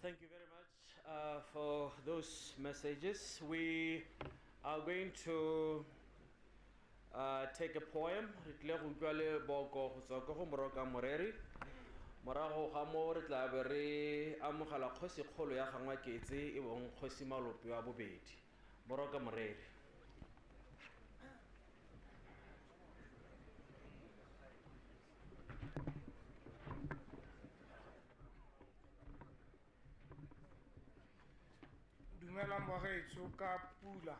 Thank you very much for those messages. We are going to take a poem. Re tle go bua le boko go tswa go moroka moreri. Morago ga mo re tla be re amogela kgosi kgolo ya gangwa ketse e bong kgosi malope wa bobedi. Moroka moreri. Dumela mogetso ka pula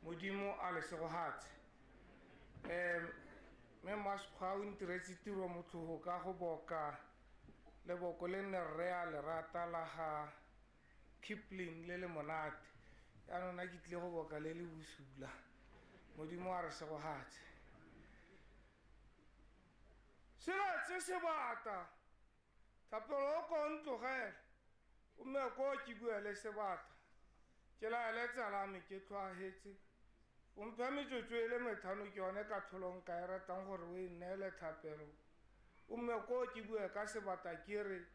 modimo a le segohatse me maskwa o ntiretse tiro motho ka go boka le boko le ne re a le rata la ga Kipling le monate ya nona ke tle go boka le le busula modimo a re segohatse sela tse se bata thapelo ko ntlogela o me ko ke bua le sebata ke la le tsala me ke tlwahetse o mpha metsotso ele methano ke yone ka tholong ka e ratang gore o inele thapelo o me ko ke bua ka sebata ke re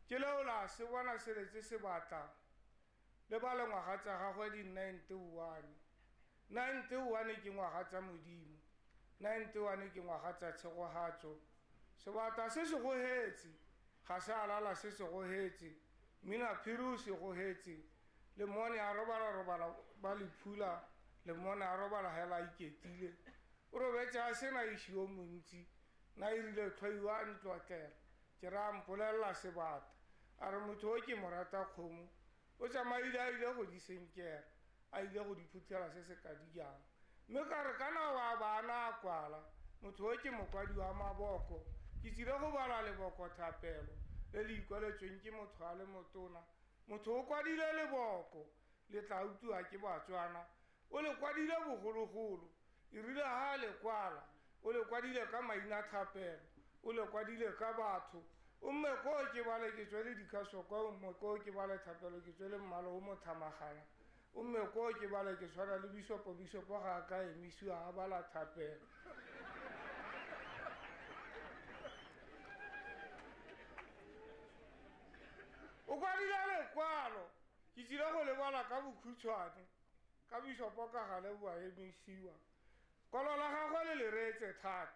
ke leola se bona seletse sebata le ba le ngwaga tsa gagwe di 91 ke ngwaga tsa modimo 91 ke ngwaga tsa tshegohatso sebata se se go hetse ga se alala se se go hetse mina phiru se go hetse le mone a robala ba le phula le mone a robala hela iketile o robetsa sena ishio montsi na irile tlhoiwa ntlotlela ke ra mpolella sebata a re motho o ke morata khomo o tsamaile a ile go di senkela a ile go di phuthela se se ka dijang mme ka re kana wa bana kwala motho o ke mokwadi wa maboko ke tsile go bala le boko thapelo le le ikwaletsweng ke motho a le motona motho o kwadile le boko le tla utlwa ke Botswana o le kwadile bogologolo e rile ha le kwala o le kwadile ka maina thapelo o le kwadile ka batho o mme ko ke bale ke tswele dikasoko o mme ko ke bale thapelo ke tswele mmalo o mothamagana o mme ko ke bale ke tshwana le bisopo ga ka emisiwa a bala thapelo o kwadile lekwalo ke tsile go lebala ka bokhutshwane ka bisopo ka ga le bua emisiwa kolo la gagwe le le retse thata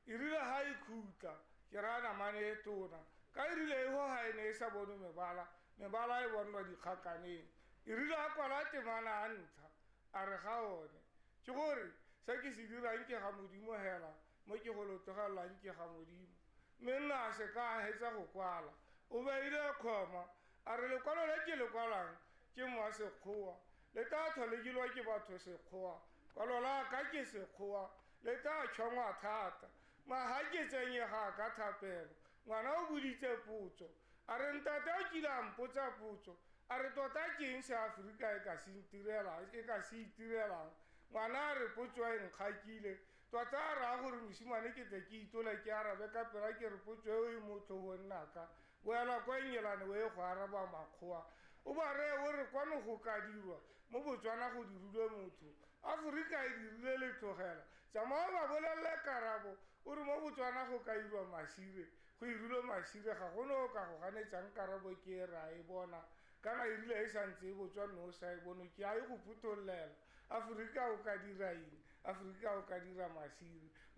e rile ha ikhutla ke rana mane e tona ka e rile ho ha ene e sa bone mebala e bonwa dikgakaneng e rile a kwala temana a ntsha a re ga one ke gore se ke se dirang ke ga modimo hela mo ke go lotogelang ke ga modimo mme nna se ka hetsa go kwala o beile khoma a re lekwalo le ke le kwalang ke moa sekgowa le ta tlholegilwa ke batho sekgowa kwalo la ka ke sekgowa le ta tshwangwa thata ma ha ke tsenyega ka thapelo ngwana o buditse potso a re ntate o kile mpotsa potso a re tota ke eng se Afrika e ka se itirelang ngwana a re potso e nkgakile tota a ra gore mosimane ke tle ke itola ke arabe ka pela ke re potso e motho go nnaka boela kwa nyelane o e go araba makgowa o ba re o re kwano go ka dirwa mo Botswana go dirilwe motho Afrika e dirile le tlogela tsamao ba bolelle karabo o re mo Botswana go ka dirwa masire go irilwe masire ga go no ka go ganetsang karabo ke ra e bona kana e rile e santse Botswana o sa e bone ke a e go putollela Afrika o ka dira eng Afrika o ka dira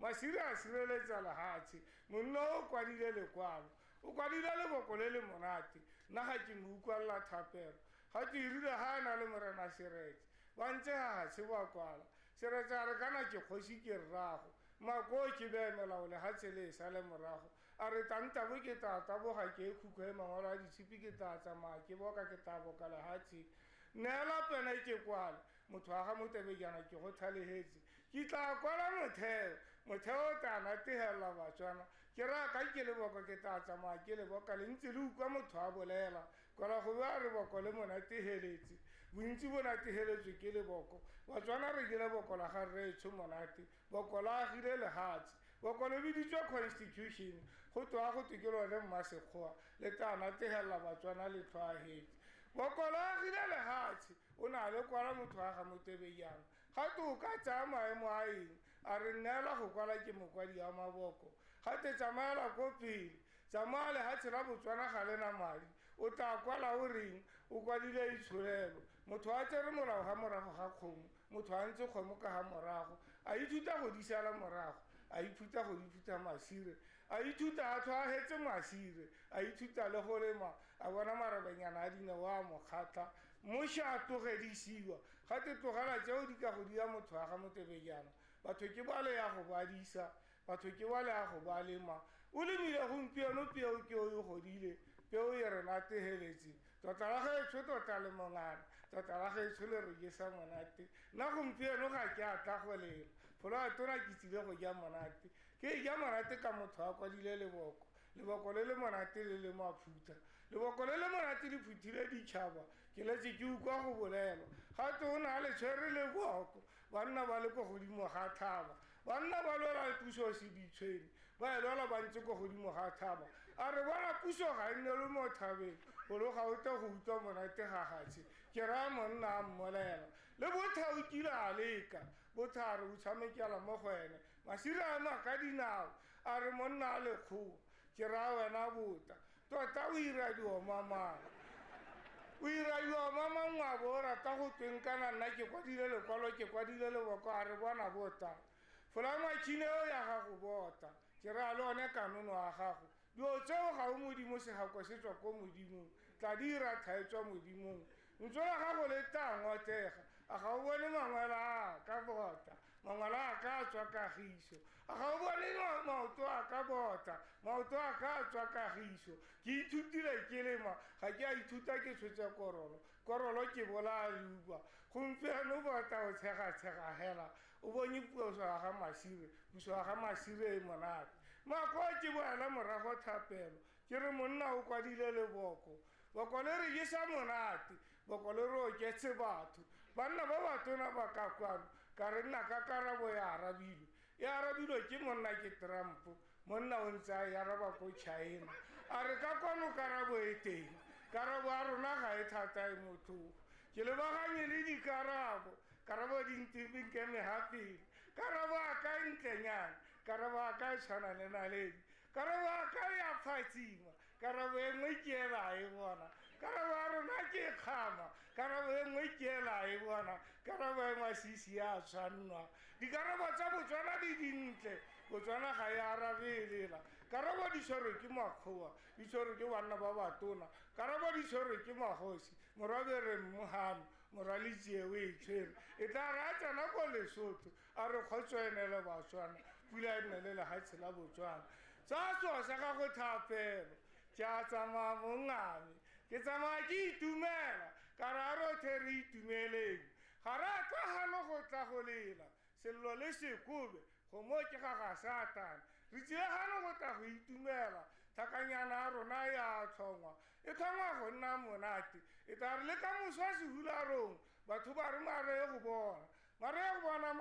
masire a sireletsa lehatshe monna o kwadile lekwalo o kwadile le boko le le monate nna ga ke mo utlwalla thapelo ga ke irile ha na le morena seretse ba ntse ha se ba kwala seretse a re kana ke kgosi ke rrago mako ke be melao le ha tsele sa le morago a re tanta bo ke tata bo ga ke khukho e mangolo a ditshipi ke tatsa ma ke boka ke tabo ka le hatsi nela pena ke kwala motho ga motebejana ke go thalehetse ke tla kwala motheo tana tehela Botswana ke ra ka ke le boko ke tatsa ma ke le boka le ntse le ukwa motho a bolela kwala go ba re boko le mona teheletse bontsi bona teheletswe ke le boko Botswana re ke le boko la ga re tshomonate boko la gile le hatsi boko le biditswa constitution go twa go tikelo le mmasekgowa le tana tehela Botswana le tlwahetse bokola gile le hatsi o na le kwala motho ga motebeyang ga to ka tsa maemo a eng a re nnela go kwala ke mokwadi ya maboko ga te tsamaela ko pele tsamale ha tsela Botswana ga lena madi o tla kwala o reng o kwadile itsholelo motho a tsere morago ga kgomo motho a ntse kgomo ka ga morago a ithuta go di sala morago a ithuta go di phutha masire a ithuta a tlhoagetse masire a ithuta le go lema a bona marabenyana a dineo a mo kgatla moša a tlogedisiwa gate tlogela tseo di ka go dia motho wa ga motebejana batho ke ba le ya go badisa batho ke ba le ya go ba lema o lemile gompieno peo ke o e godile peo e re nategeletse tota la gaetsho tota le mongana tota la gaetsho le re ke sa monate nna gompieno ga ke a tla go lela pholo a tona ke tsile go ja monate ke ja monate ka motho a kwadile leboko le le monate le le maphuta leboko le le monate di phuthile ditšhaba ke letse ke ukwa go bolelwa gate o na le tshwere leboko banna ba le ko godimo ga thaba banna ba lwela puso se ditshwene ba e lwela ba ntse ko godimo ga thaba a re bona puso ga e nne le mo thabeng golo ga o te go utlwa monate ga gatse ke raya monna a mmolela le botha o kile a leka botha a re o tshamekela mo go ene masire a ema ka dinao a re monna a lekgowa ke raya wena bota tota o ira diomamang o ira diomamang wa bo o rata go tweng kana nna ke kwadile lekwalo ke kwadile leboko a re bona bota fola matšhine eo ya gago bota ke raya le one kanono a gago dio tseo ga o modimo segako se tswa ko modimong tla di ira thaetswa modimong ntso la gago le tangotega a ga o bone mangwela a ka bota mangwela a ka tswa kagišo a ga o bone maoto a ka bota maoto a ka tswa kagišo ke ithutile ke lema ga ke a ithuta ke tshotse korolo ke bola luba gompieno bota o tshega hela o bone puso ya ga masire puso ya ga masire e monate mako ke boela morago thapelo ke re monna o kwadile leboko boko le re jesa monate boko le re oketse batho banna ba batona ba ka kwano ka re nna ka karabo ya arabilwe ke monna ke Trump monna o ntse a araba ko China a re ka kwano karabo e teng karabo a rona ga e thata e motho ke lebaganye le karabo di ntebeng ke megapele karabo a ka ntlenyana karabo a ka tshwana le naledi karabo a ka ya phatsima karabo e nngwe ke ela e bona karabo a rona ke kgama karabo e nngwe ke ela e bona karabo e masisi ya tshwanwa dikarabo tsa Botswana di dintle Botswana ga e arabelela karabo di tshwerwe ke makgowa di tshwerwe ke banna ba batona karabo di tshwerwe ke magosi morabe re mmohano morali tseo e tshwere e tla re a tsena ko Lesotho a re kgotswenele Batswana pula e nne le lehatshe la Botswana sa tswa sa ga go thapelo ke a tsamaya mongame ke tsamaya ke itumela ka re a rothe re itumeleng ga re a tlagano go tla go lela sello le sekobe go mo ke ga Satane re tsile gano go tla go itumela thakanyana a rona ya tlhongwa e tlhongwa go nna monate e tla re le ka moswa sehularong batho ba re mare go bona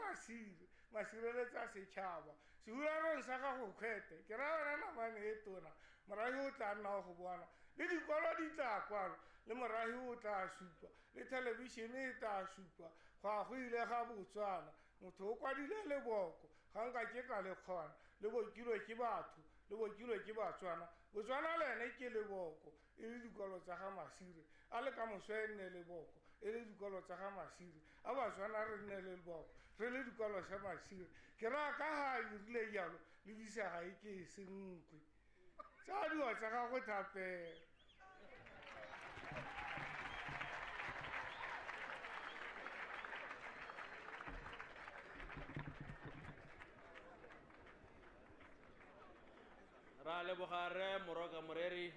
masireletsa setšhaba sehularong sa gago kgwete ke ra wena namane e tona morahi o tla nna go bona le dikolo di tla kwala le morahi o tla supa le televišene e tla supa go ile ga Botswana motho o kwadile leboko ga nka ke ka le kgona le bokilwe ke batho le bokilwe ke Batswana Botswana le ene ke leboko e le dikolo tsa ga Masire a le ka moswa e nne leboko e le dikolo tsa ga Masire a Batswana re nne le leboko re le dikolo tsa Masire ke ra ka ha irile jalo le bisa ga e ke senkwe tsa dio tsa ga go thapela ra lebogare moroka moreri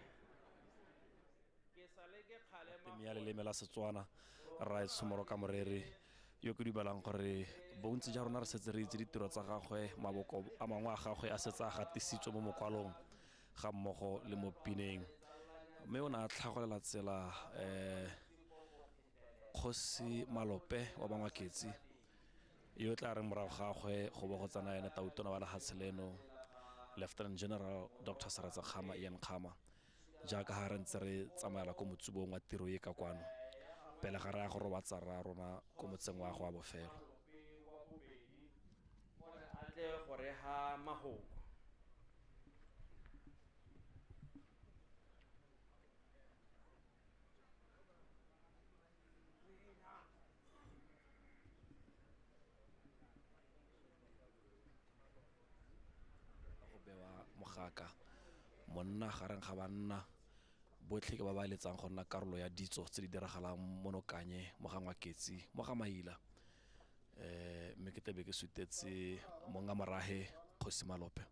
ke sale ke kgalema ya leleme la Setswana ra itse moroka moreri yo ke dumelang gore bontsi ja rona re setse re itse ditiro tsa gagwe maboko a mangwe a gagwe a setse a gatisitswe mo mokwalong ga mmogo le mo pineng mme o ne a tlhagolela tsela Kgosi Malope wa Bangwaketsi yo tla reng morago gagwe go bo go tsana ene tautona wa lehatshe leno Lieutenant General Dr. Saratsa Khama Ian Khama jaaka ha re ntse re tsamayela ko motsubong wa tiro ye ka kwano pele ga re ya go robatsa ra rona ko motseng wa go a bofelo a tle gore ha mahoko gaka monna gareng ga banna botlhe ke ba ba eletsang go nna karolo ya ditso tse di diragalang mo Nokanye mo ga Ngwaketsi mo ga Maila mme ke tebe ke sutetse monga morahe Kgosi Malope.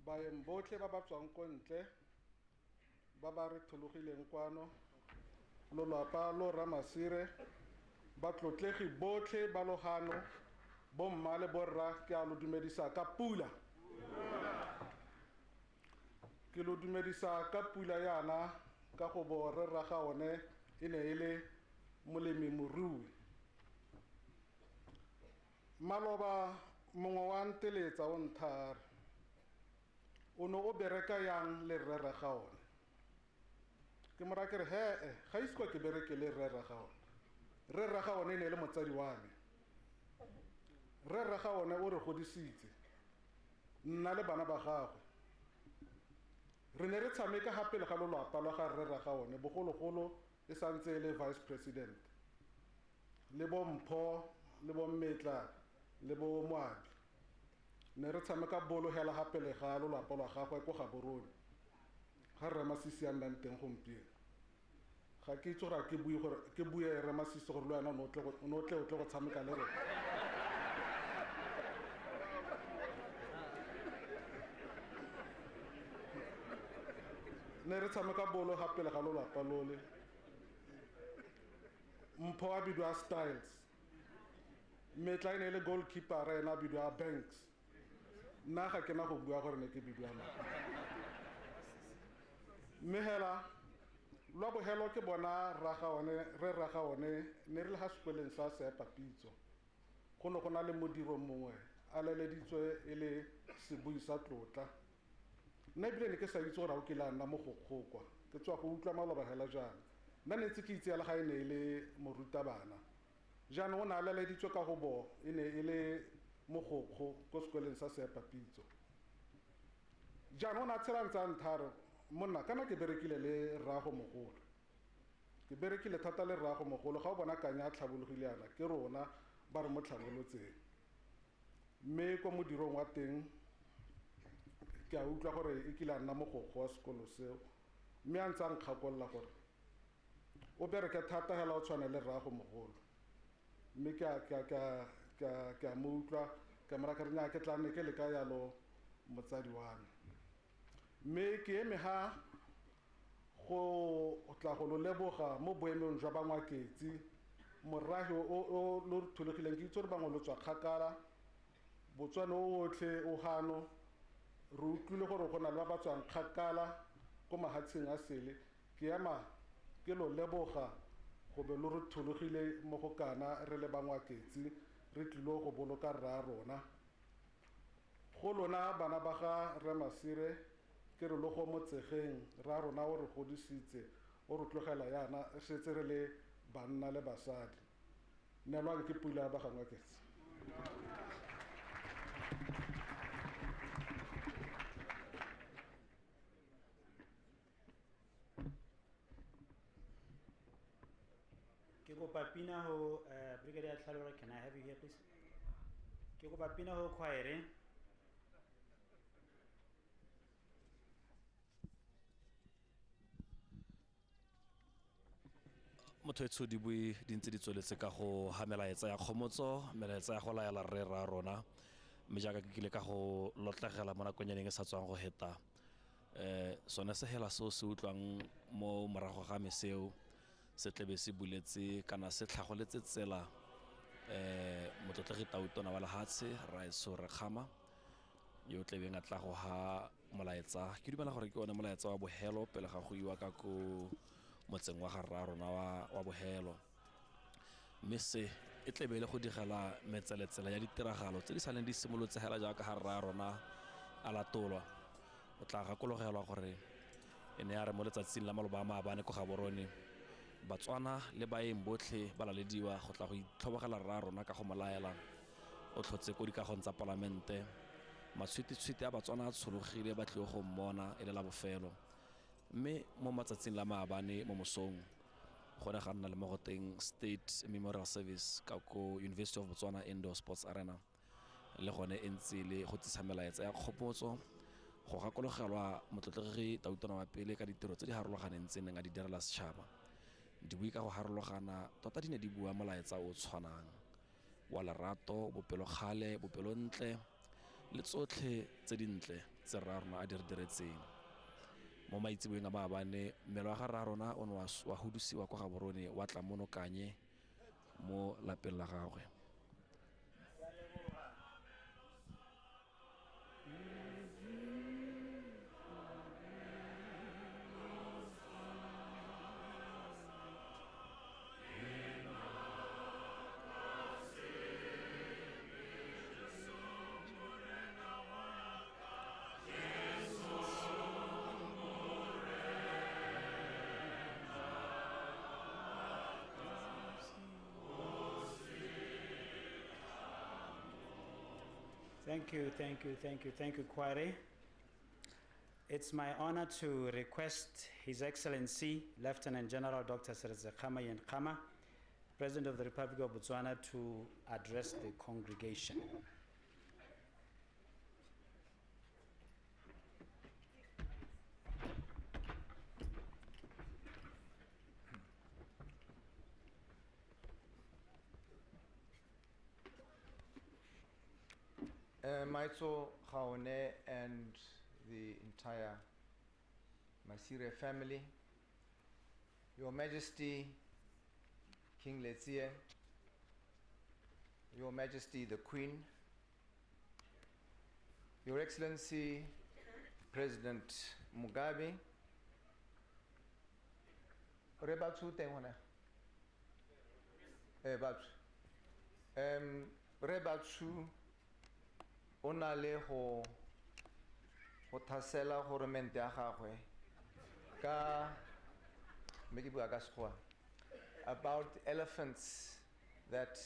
Baeng botlhe ba ba tswang ko ntle ba ba re thologileng kwano lolapa lo Rra Masire ba tlotlegi botlhe ba logano bomma le borra ke a lo dumedisa ka pula ke lo dumedisa ka pula yana ka go bo re raga one e ne e le molemi morui Maloba mongwe wa nteletsa o nthara o no o bereka yang le rre raga one ke mora ke re ga isikwa ke bereke le rre raga one rre raga one e ne le motsadi wa me rre raga one o re godisitse nna le bana ba gagwe re ne re tshameka gape le ga lolapa la ga rre raga one bogologolo e santse e le vice president le bo Mpho le bo Mmetla le bo Moabi ne re tshameka bolo hela gape le ga lolapa la gagwe ko Gaborone ga Rra Masisi a nnang teng gompieno ga ke itse gore ke bue Rra Masisi gore le wena o tle go tshameka le rona ne re tshameka bolo gape le ga lolapa lole Mpho a bidwa Styles Mmetla e ne le goalkeeper ena a bidwa Banks nna ga ke na go bua gore ne ke bidwa mme hela lwa bogelo ke bona re raga one ne re le ga sekweleng sa Seepapitso go ne go na le modiro mongwe a leleditswe e le sebui sa tlotla nna ebile ne ke sa itse gore a o kile a nna mo gokgokwa ke tswa go utlwa Maloba hela jaana nna ne ntse ke itse ya le ga e ne e le morutabana jaanong o ne a leleditswe ka go bo e ne e le mogokgo ko sekweleng sa Seepapitso jaanong o ne a tshela ntse a nthare monna kana ke berekile le rraago mogolo ke berekile thata le rraago mogolo ga o bona kanya a tlhabologile yana ke rona ba re mo tlhabolotseng mme ko modirong wa teng ke a utlwa gore e kile a nna mogokgo wa sekolo seo mme a ntse a nkgakolola gore o bereke thata hela o tshwane le rraago mogolo mme ke a mo utlwa ka mora ka re nnyaa ke tla nne ke le ka yalo motsadi wa me mme ke eme ha go tla go lo leboga mo boemong jwa Bangwaketsi morahi o lo thologileng ke itse gore bangwe lo tswa kgakala Botswana otlhe o gano re utlwile gore go na le ba ba tswang kgakala ko mahatsheng a sele ke ema ke lo leboga go be lo re thologile mo go kana re le Bangwaketsi re tlile go boloka rra rona go lona bana ba ga Rra Masire ke re lo go motsegeng rra rona o re godisitse o re tlogela yana e setse re le banna le basadi nelwang ke pula ba ga Ngwaketsi Ke go papina ho Brigadier Tlhalora, can I have you here please? Ke go papina ho choir. motho e tsho di bue di ntse di tsweletse ka go ha melaetsa ya kgomotso melaetsa ya go laela rre ra rona mme jaaka ke kile ka go lotlegela mo nakonyeng e sa tswang go heta sone se hela seo se utlwang mo morago ga meseo se tlebe se buletse kana se tlhagoletse tsela motlotlegi Tautona wa lehatshe Raeso Rekgama yo tlebeng a tla go ha molaetsa ke dumela gore ke one molaetsa wa bogelo pele ga go iwa ka ko motseng wa ga rra rona wa bogelo mme se e tlebe le go digela metseletsela ya ditiragalo tse di saleng di simolotse hela jaaka ga rra rona a latolwa o tla gakologelwa gore e ne ya re mo letsatsing la maloba a maabane ko Gaborone Batswana le baeng botlhe ba lalediwa go tla go itlhobogela rra rona ka go molaela o tlhotse ko dikagong tsa palamente matshwititshwiti a Batswana a tshologile ba tlile go mmona e le la bofelo mme mo matsatsing la maabane mo mosong go ne ga nna le mo go teng State Memorial Service ka ko University of Botswana Indoor Sports Arena le gone e ntse le go tsisa melaetsa ya kgopotso go gakologelwa motlotlegi Tautona wa pele ka ditiro tse di harologaneng tse neng a di direla setšhaba. Dibui ka go harologana tota di ne di bua molaetsa o tshwanang wa lerato, bopelokgale, bopelontle le tsotlhe tse dintle tse rra rona a di re diretseng. Mo maitsiboeng a maabane mmele wa ga rra rona o ne wa hudusiwa kwa Gaborone wa tla monokanye mo lapeng la gagwe. Thank you, Kware. It's my honor to request His Excellency Lieutenant General Dr. Seretse Khama Khama, President of the Republic of Botswana, to address the congregation. Maitso Khaone and the entire Masire family, Your Majesty King Letsie, Your Majesty the Queen, Your Excellency President Mugabe, Rebatu Tengwana, Rebatu ona le go thasela gore mente ya gagwe ka me ke bua ka sekgowa about elephants that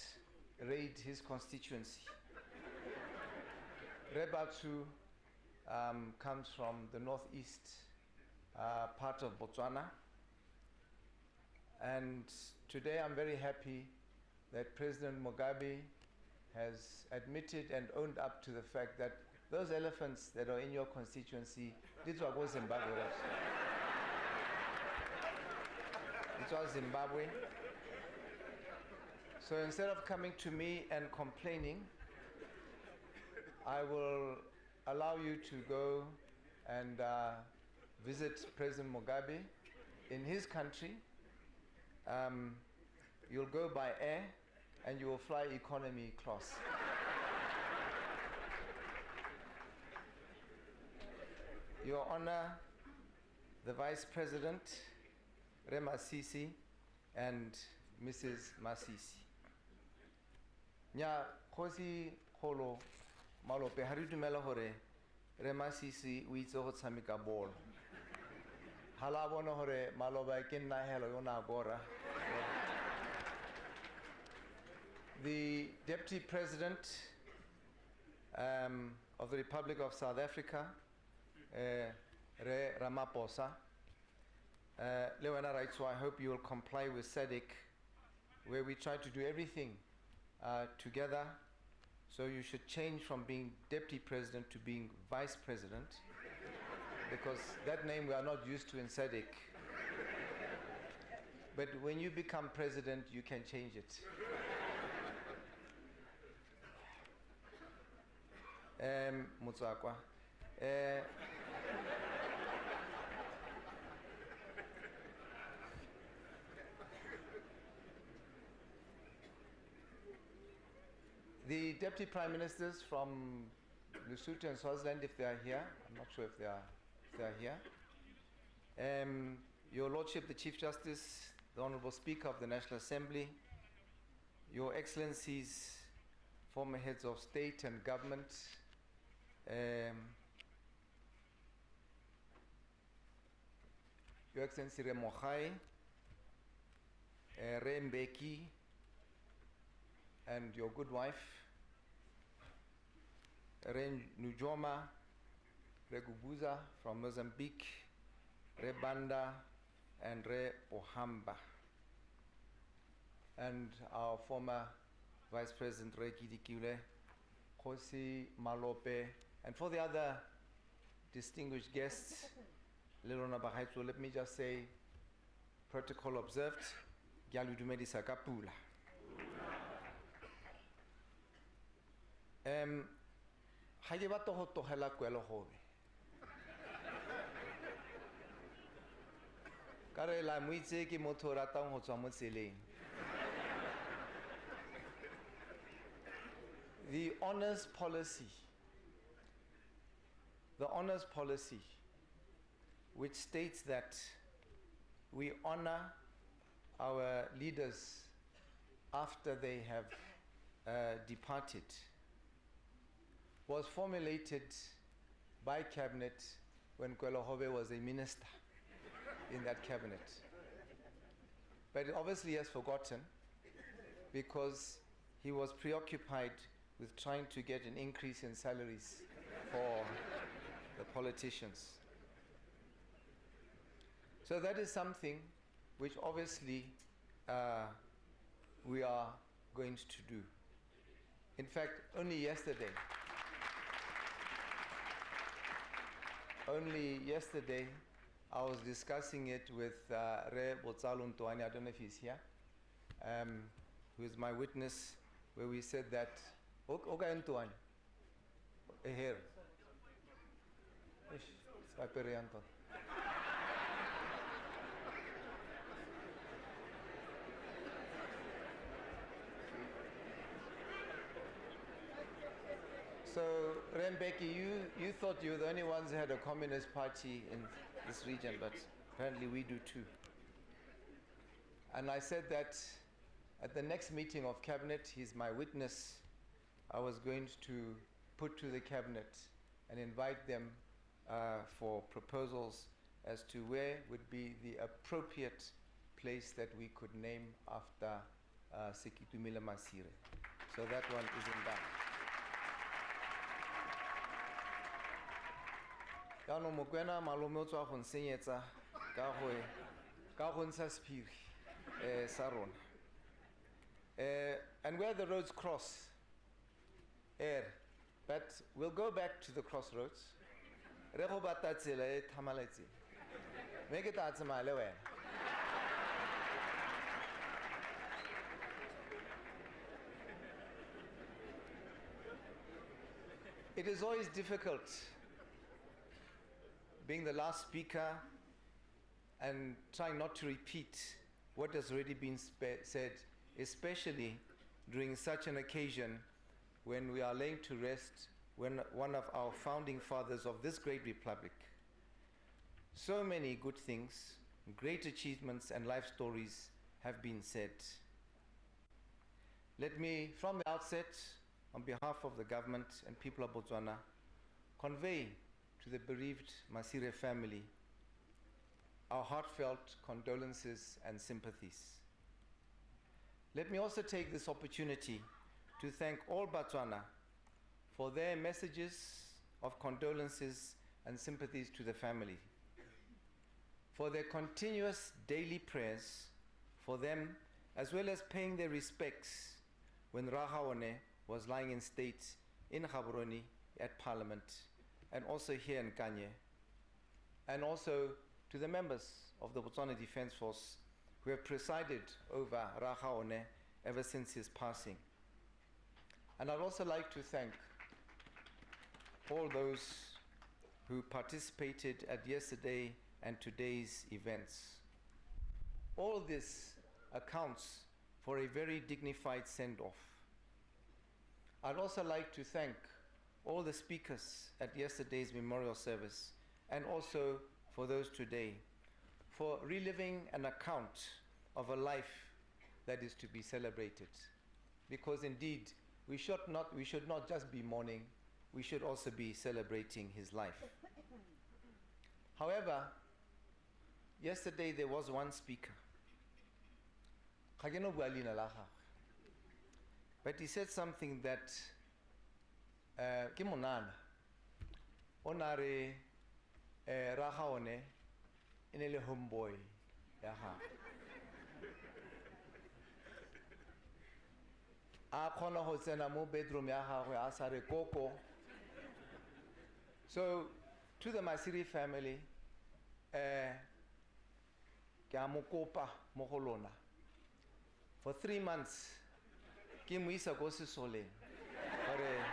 raid his constituency. Rebatu comes from the northeast part of Botswana, and today I'm very happy that President Mugabe has admitted and owned up to the fact that those elephants that are in your constituency, this was Zimbabwe. It was Zimbabwe. So instead of coming to me and complaining, I will allow you to go and visit President Mugabe in his country. You'll go by air and you will fly economy class. Your Honor, the Vice President, Rema Sisi, and Mrs. Masisi. Nya khosi kholo malope ha re dumela hore Rema Sisi o itse go tshameka bolo. Ha la bona hore maloba ke nna helo yona gora. The Deputy President of the Republic of South Africa, Re Ramaphosa, Lewena, right, so I hope you will comply with SADC, where we try to do everything together. So you should change from being Deputy President to being Vice President, because that name we are not used to in SADC. But when you become President, you can change it. Mutsakwa. The Deputy Prime Ministers from Lesotho and Swaziland, if they are here, I'm not sure if they are here. Your Lordship, the Chief Justice, the Honorable Speaker of the National Assembly, Your Excellencies, former heads of state and government, Your Excellency Remochai, Rembeki, and your good wife, Ren Nujoma, Regubuza from Mozambique, Rebanda, and Re Ohamba, and our former Vice President Re Kidikule, Khosi Malope, and for the other distinguished guests, Lelona Bahaitso, let me just say, protocol observed, Gyaludumedisa Kapula. Hayebato Hotohela Kwelo Hove. Kare la muitse ki motorata ho tswa mo tseleng. The honors policy, which states that we honor our leaders after they have departed, was formulated by cabinet when Kwelohove was a minister in that cabinet. But it obviously has forgotten because he was preoccupied with trying to get an increase in salaries for the politicians. So that is something which obviously we are going to do. In fact, only yesterday, I was discussing it with Re Botsalo Ntoani, I don't know if he's here, who is my witness, where we said that, Oga Ntoani, here. So, Rembeki, you thought you were the only ones who had a communist party in this region, but apparently we do too. And I said that at the next meeting of cabinet, he's my witness, I was going to put to the cabinet and invite them for proposals as to where would be the appropriate place that we could name after KETUMILE Masire. So that one is in that. Yano mokwena malome o tswa go nsenyetsa ka go ntsha sephiri sa rona. And where the roads cross, but we'll go back to the crossroads. Re go bata tsela e thamaletse. Me ke tla tsamaya le wena. It is always difficult being the last speaker and trying not to repeat what has already been said, especially during such an occasion when we are laying to rest one of our founding fathers of this great republic. So many good things, great achievements and life stories have been said. Let me, from the outset, on behalf of the government and people of Botswana, convey to the bereaved Masire family our heartfelt condolences and sympathies. Let me also take this opportunity to thank all Botswana for their messages of condolences and sympathies to the family, for their continuous daily prayers for them, as well as paying their respects when Rahaone was lying in state in Gaborone at Parliament, and also here in Kanye, and also to the members of the Botswana Defence Force who have presided over Rahaone ever since his passing. And I'd also like to thank all those who participated at yesterday and today's events. All this accounts for a very dignified send-off. I'd also like to thank all the speakers at yesterday's memorial service, and also for those today, for reliving an account of a life that is to be celebrated. Because indeed, we should not just be mourning, we should also be celebrating his life. However, yesterday there was one speaker, but he said something that ke monana onare Rahaone ene le homeboy. a khona ho tsena mo bedroom ya gagwe a sa re koko. So to the Masire family, ke a mo kopa mo go lona. For 3 months, ke mo isa go sesoleng gore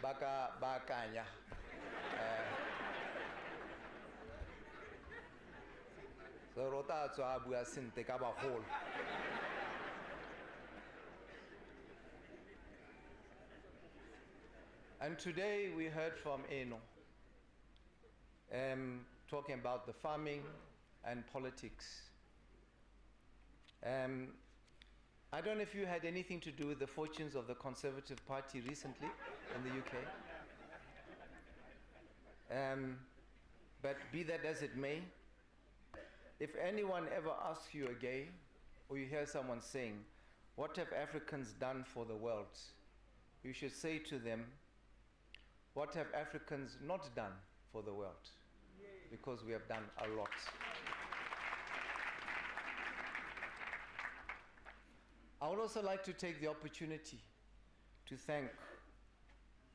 baka bakanya. So rota tswa bua sente ka bagolo. And today we heard from Eno, talking about the farming and politics. I don't know if you had anything to do with the fortunes of the Conservative Party recently in the UK. But be that as it may, if anyone ever asks you again, or you hear someone saying, what have Africans done for the world? You should say to them, what have Africans not done for the world? Because we have done a lot. I would also like to take the opportunity to thank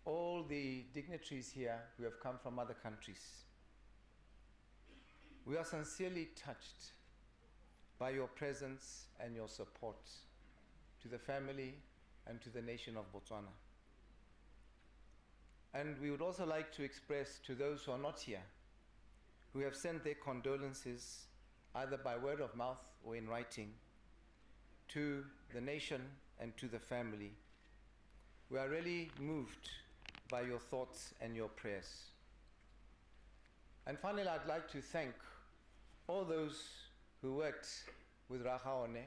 all the dignitaries here who have come from other countries. We are sincerely touched by your presence and your support to the family and to the nation of Botswana. And we would also like to express to those who are not here, who have sent their condolences either by word of mouth or in writing, to the nation and to the family. We are really moved by your thoughts and your prayers. And finally, I'd like to thank all those who worked with Rahaone.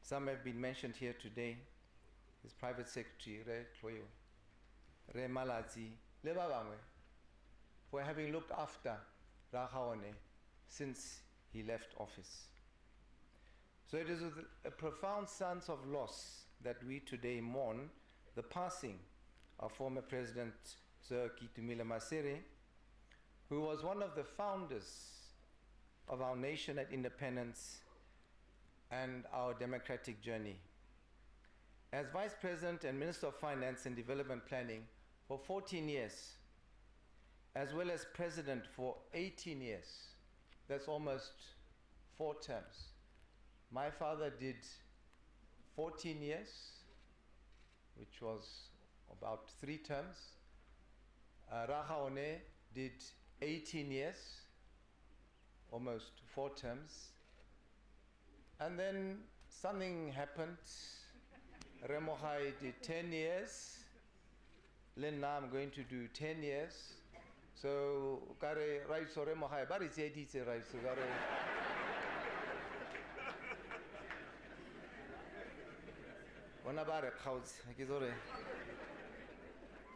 Some have been mentioned here today. His private secretary, Re Tloyo, Re Malazi, le ba bangwe, for having looked after Rahaone since he left office. So it is with a profound sense of loss that we today mourn the passing of former President Sir KETUMILE Masire, who was one of the founders of our nation at independence and our democratic journey. As Vice President and Minister of Finance and Development Planning for 14 years, as well as President for 18 years, that's almost 4 terms. My father did 14 years, which was about 3 terms. Rahaone did 18 years, almost 4 terms. And then something happened. Remohai did 10 years. Now I'm going to do 10 years. So, kare right so Remohai, bari zedite right so kare.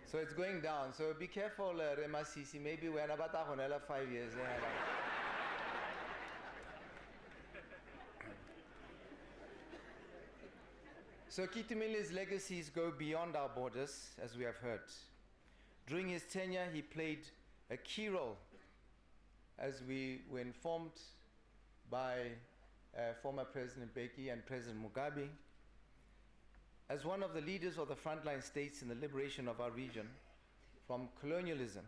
So it's going down. So be careful, Remasisi. Maybe we're about 5 years. So KETUMILE's legacies go beyond our borders, as we have heard. During his tenure, he played a key role, as we were informed by former President Beki and President Mugabe, as one of the leaders of the frontline states in the liberation of our region from colonialism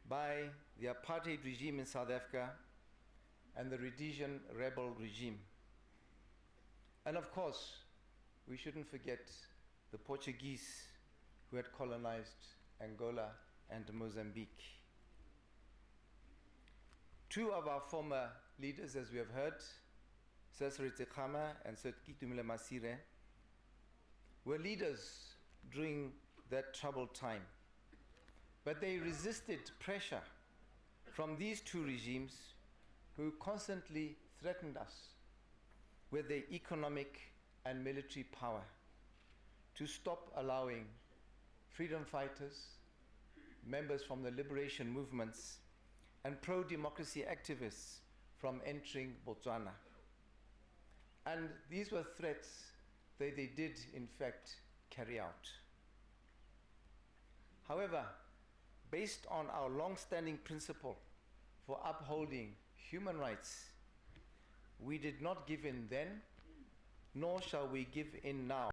by the apartheid regime in South Africa and the Rhodesian rebel regime. And of course, we shouldn't forget the Portuguese who had colonized Angola and Mozambique. 2 of our former leaders, as we have heard, Sir Seretse Khama and Sir KETUMILE Masire, were leaders during that troubled time. But they resisted pressure from these 2 regimes who constantly threatened us with their economic and military power to stop allowing freedom fighters, members from the liberation movements, and pro-democracy activists from entering Botswana. And these were threats that they did in fact carry out. However, based on our long-standing principle for upholding human rights, we did not give in then, nor shall we give in now.